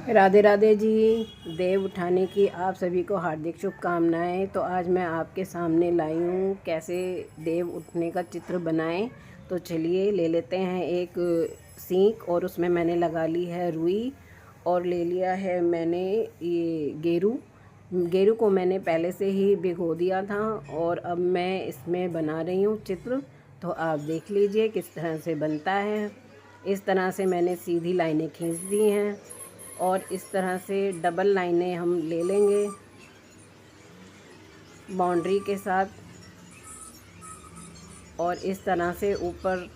राधे राधे जी। देव उठाने की आप सभी को हार्दिक शुभकामनाएं। तो आज मैं आपके सामने लाई हूँ कैसे देव उठने का चित्र बनाएं। तो चलिए ले लेते हैं एक सीख, और उसमें मैंने लगा ली है रुई, और ले लिया है मैंने ये गेरू को मैंने पहले से ही भिगो दिया था, और अब मैं इसमें बना रही हूँ चित्र। तो आप देख लीजिए किस तरह से बनता है। इस तरह से मैंने सीधी लाइनें खींच दी हैं, और इस तरह से डबल लाइनें हम ले लेंगे बाउंड्री के साथ, और इस तरह से ऊपर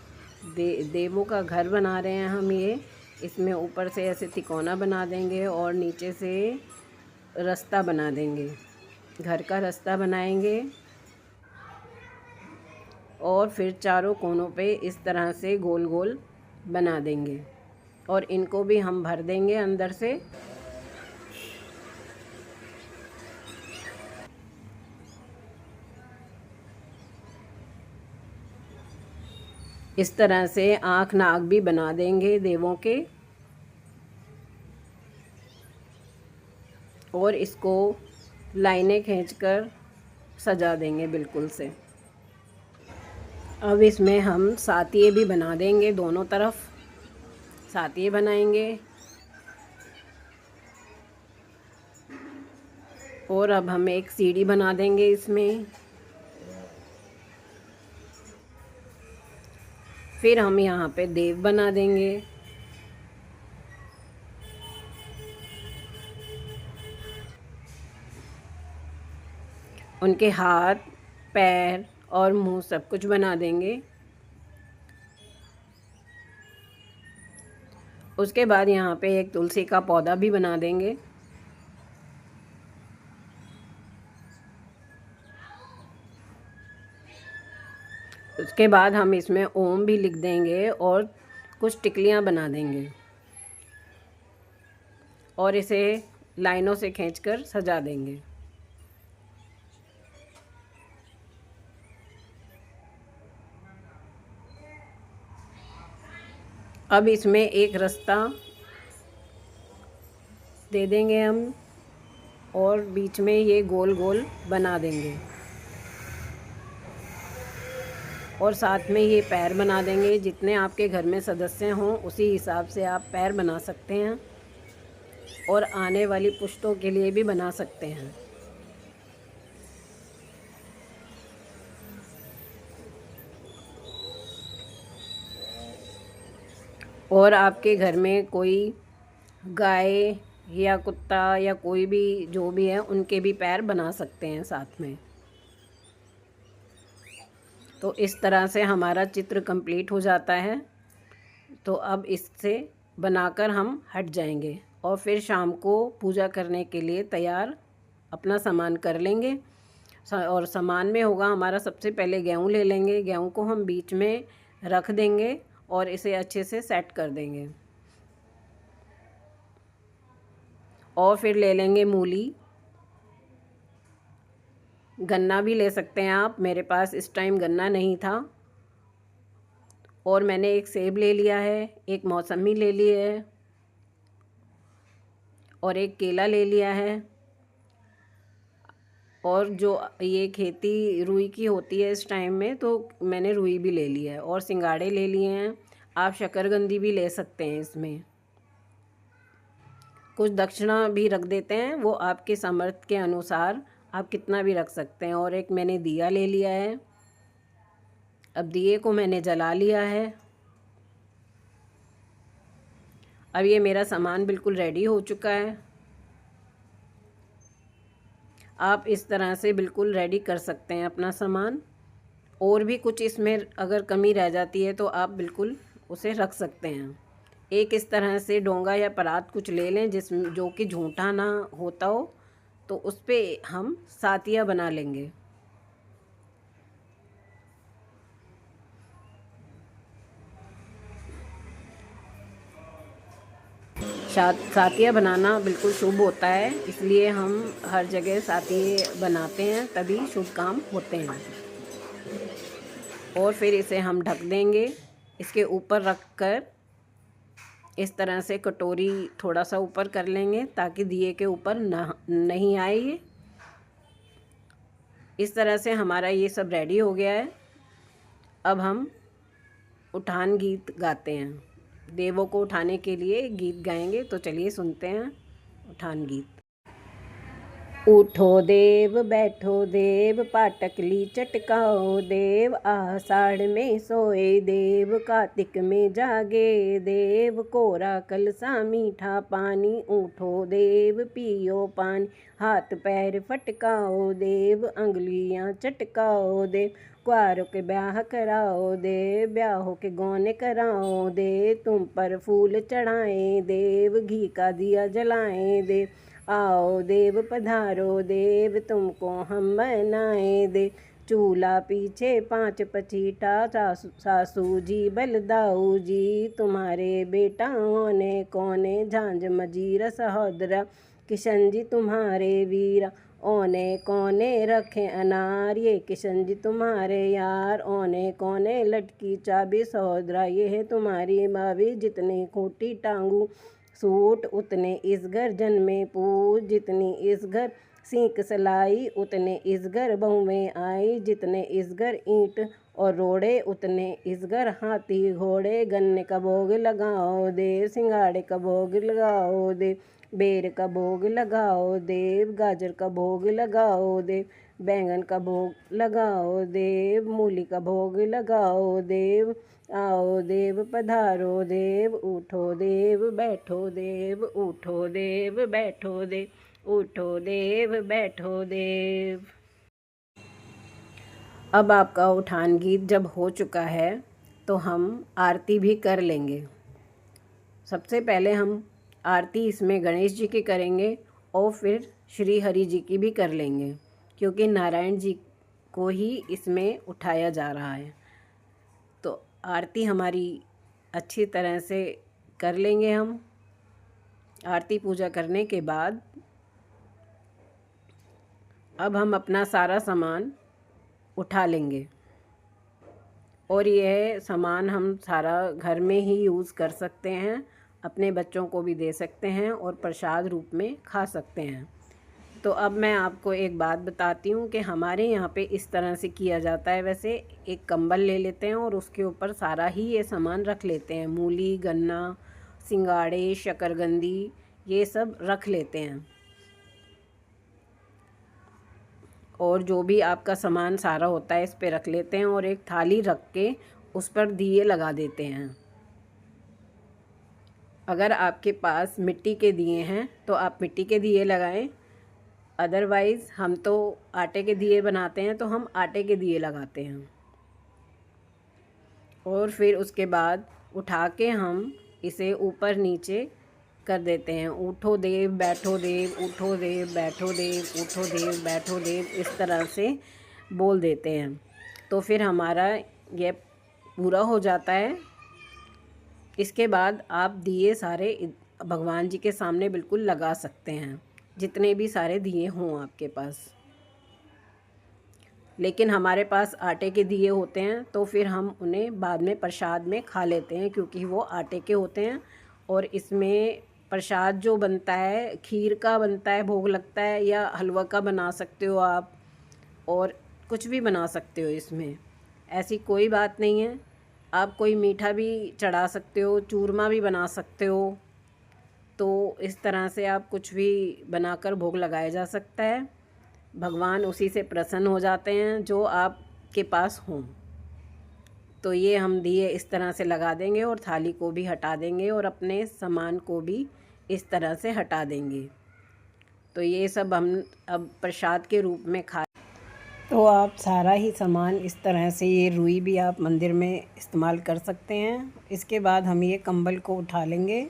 देवों का घर बना रहे हैं हम। ये इसमें ऊपर से ऐसे तिकोना बना देंगे और नीचे से रास्ता बना देंगे, घर का रास्ता बनाएंगे, और फिर चारों कोनों पे इस तरह से गोल गोल बना देंगे, और इनको भी हम भर देंगे अंदर से। इस तरह से आँख नाक भी बना देंगे देवों के, और इसको लाइनें खींचकर सजा देंगे बिल्कुल से। अब इसमें हम सातिये भी बना देंगे, दोनों तरफ सातिये बनाएंगे। और अब हम एक सीढ़ी बना देंगे इसमें। फिर हम यहाँ पे देव बना देंगे। उनके हाथ, पैर और मुंह सब कुछ बना देंगे। उसके बाद यहाँ पे एक तुलसी का पौधा भी बना देंगे। उसके बाद हम इसमें ओम भी लिख देंगे और कुछ टिकलियाँ बना देंगे, और इसे लाइनों से खींचकर सजा देंगे। अब इसमें एक रास्ता दे देंगे हम, और बीच में ये गोल गोल बना देंगे, और साथ में ये पैर बना देंगे। जितने आपके घर में सदस्य हों उसी हिसाब से आप पैर बना सकते हैं, और आने वाली पुश्तों के लिए भी बना सकते हैं। और आपके घर में कोई गाय या कुत्ता या कोई भी जो भी है उनके भी पैर बना सकते हैं साथ में। तो इस तरह से हमारा चित्र कंप्लीट हो जाता है। तो अब इससे बनाकर हम हट जाएंगे, और फिर शाम को पूजा करने के लिए तैयार अपना सामान कर लेंगे। और सामान में होगा हमारा, सबसे पहले गेहूँ ले लेंगे। गेहूँ को हम बीच में रख देंगे और इसे अच्छे से सेट कर देंगे। और फिर ले लेंगे मूली। गन्ना भी ले सकते हैं आप, मेरे पास इस टाइम गन्ना नहीं था। और मैंने एक सेब ले लिया है, एक मौसमी ले ली है, और एक केला ले लिया है। और जो ये खेती रुई की होती है इस टाइम में, तो मैंने रुई भी ले लिया है, और सिंगाड़े ले लिए हैं। आप शकरकंदी भी ले सकते हैं इसमें। कुछ दक्षिणा भी रख देते हैं, वो आपके सामर्थ्य के अनुसार आप कितना भी रख सकते हैं। और एक मैंने दिया ले लिया है। अब दिए को मैंने जला लिया है। अब ये मेरा सामान बिल्कुल रेडी हो चुका है। आप इस तरह से बिल्कुल रेडी कर सकते हैं अपना सामान। और भी कुछ इसमें अगर कमी रह जाती है तो आप बिल्कुल उसे रख सकते हैं। एक इस तरह से डोंगा या परात कुछ ले लें जिसमें जो कि झूठा ना होता हो, तो उस पर हम सातिया बना लेंगे। सातिया बनाना बिल्कुल शुभ होता है, इसलिए हम हर जगह सातिये बनाते हैं, तभी शुभ काम होते हैं। और फिर इसे हम ढक देंगे। इसके ऊपर रख कर इस तरह से कटोरी थोड़ा सा ऊपर कर लेंगे ताकि दिए के ऊपर नहीं आए ये। इस तरह से हमारा ये सब रेडी हो गया है। अब हम उठान गीत गाते हैं। देवों को उठाने के लिए गीत गाएंगे, तो चलिए सुनते हैं उठान गीत। उठो देव बैठो देव, पाटकली चटकाओ देव, आषाढ़ में सोए देव, कार्तिक में जागे देव, कोरा कलसा मीठा पानी, उठो देव पियो पानी, हाथ पैर फटकाओ देव, अंगुलियां चटकाओ देव, कुआरों के ब्याह कराओ देव, ब्याहों के गौने कराओ देव, तुम पर फूल चढ़ाएं देव, घी का दिया जलाएं देव, आओ देव पधारो देव, तुमको हम बनाए दे, चूल्हा पीछे 5 पचीटा, सासू जी बलदाऊ जी, तुम्हारे बेटाओं ने कोने, झांझ मजीरा सहोदरा, किशन जी तुम्हारे वीरा, ओने कोने रखे अनार, ये किशन जी तुम्हारे यार, ओने कोने लटकी चाबी सहोदरा, ये है तुम्हारी मावी, जितनी खूंटी टांगू सूट, उतने इस घर जन्मे पूज, जितनी इस घर सींक सलाई, उतने इस घर बहुएं आई, जितने इस घर ईंट और रोड़े, उतने इस घर हाथी घोड़े, गन्ने का भोग लगाओ देव, सिंगाड़े का भोग लगाओ देव, बेर का भोग लगाओ देव, गाजर का भोग लगाओ देव, बैंगन का भोग लगाओ देव, मूली का भोग लगाओ देव, आओ देव पधारो देव, उठो देव बैठो देव, उठो देव बैठो देव, उठो देव बैठो देव। अब आपका उठान गीत जब हो चुका है तो हम आरती भी कर लेंगे। सबसे पहले हम आरती इसमें गणेश जी की करेंगे और फिर श्री हरि जी की भी कर लेंगे, क्योंकि नारायण जी को ही इसमें उठाया जा रहा है। तो आरती हमारी अच्छी तरह से कर लेंगे हम। आरती पूजा करने के बाद अब हम अपना सारा सामान उठा लेंगे, और यह सामान हम सारा घर में ही यूज़ कर सकते हैं, अपने बच्चों को भी दे सकते हैं और प्रसाद रूप में खा सकते हैं। तो अब मैं आपको एक बात बताती हूँ कि हमारे यहाँ पे इस तरह से किया जाता है। वैसे एक कंबल ले लेते हैं और उसके ऊपर सारा ही ये सामान रख लेते हैं, मूली, गन्ना, सिंगाड़े, शकरकंदी, ये सब रख लेते हैं। और जो भी आपका सामान सारा होता है इस पे रख लेते हैं, और एक थाली रख के उस पर दिए लगा देते हैं। अगर आपके पास मिट्टी के दिए हैं तो आप मिट्टी के दिए लगाएं, अदरवाइज़ हम तो आटे के दिए बनाते हैं तो हम आटे के दिए लगाते हैं। और फिर उसके बाद उठा के हम इसे ऊपर नीचे कर देते हैं। उठो देव बैठो देव, उठो देव बैठो देव, उठो देव बैठो देव, इस तरह से बोल देते हैं। तो फिर हमारा ये पूरा हो जाता है। इसके बाद आप दिए सारे भगवान जी के सामने बिल्कुल लगा सकते हैं, जितने भी सारे दिए हों आपके पास। लेकिन हमारे पास आटे के दिए होते हैं तो फिर हम उन्हें बाद में प्रसाद में खा लेते हैं, क्योंकि वो आटे के होते हैं। और इसमें प्रसाद जो बनता है, खीर का बनता है, भोग लगता है, या हलवा का बना सकते हो आप, और कुछ भी बना सकते हो इसमें, ऐसी कोई बात नहीं है। आप कोई मीठा भी चढ़ा सकते हो, चूरमा भी बना सकते हो। तो इस तरह से आप कुछ भी बनाकर भोग लगाया जा सकता है। भगवान उसी से प्रसन्न हो जाते हैं जो आपके पास हों। तो ये हम दिए इस तरह से लगा देंगे और थाली को भी हटा देंगे और अपने सामान को भी इस तरह से हटा देंगे। तो ये सब हम अब प्रसाद के रूप में खा। तो आप सारा ही सामान इस तरह से, ये रुई भी आप मंदिर में इस्तेमाल कर सकते हैं। इसके बाद हम ये कंबल को उठा लेंगे,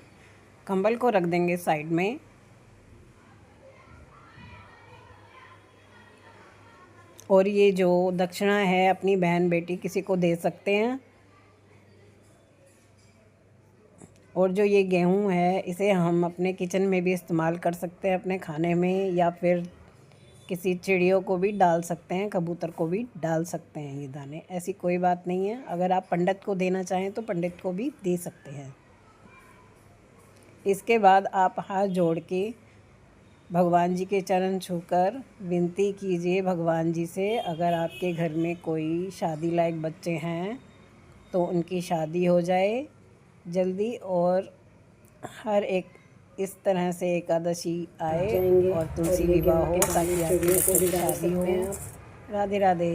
कंबल को रख देंगे साइड में। और ये जो दक्षिणा है अपनी बहन बेटी किसी को दे सकते हैं। और जो ये गेहूं है इसे हम अपने किचन में भी इस्तेमाल कर सकते हैं, अपने खाने में, या फिर किसी चिड़ियों को भी डाल सकते हैं, कबूतर को भी डाल सकते हैं ये दाने, ऐसी कोई बात नहीं है। अगर आप पंडित को देना चाहें तो पंडित को भी दे सकते हैं। इसके बाद आप हाथ जोड़ के भगवान जी के चरण छूकर विनती कीजिए भगवान जी से, अगर आपके घर में कोई शादी लायक बच्चे हैं तो उनकी शादी हो जाए जल्दी, और हर एक इस तरह से एकादशी आए और तुलसी विवाह हो ताकि आपके बच्चों की शादी हो। राधे राधे।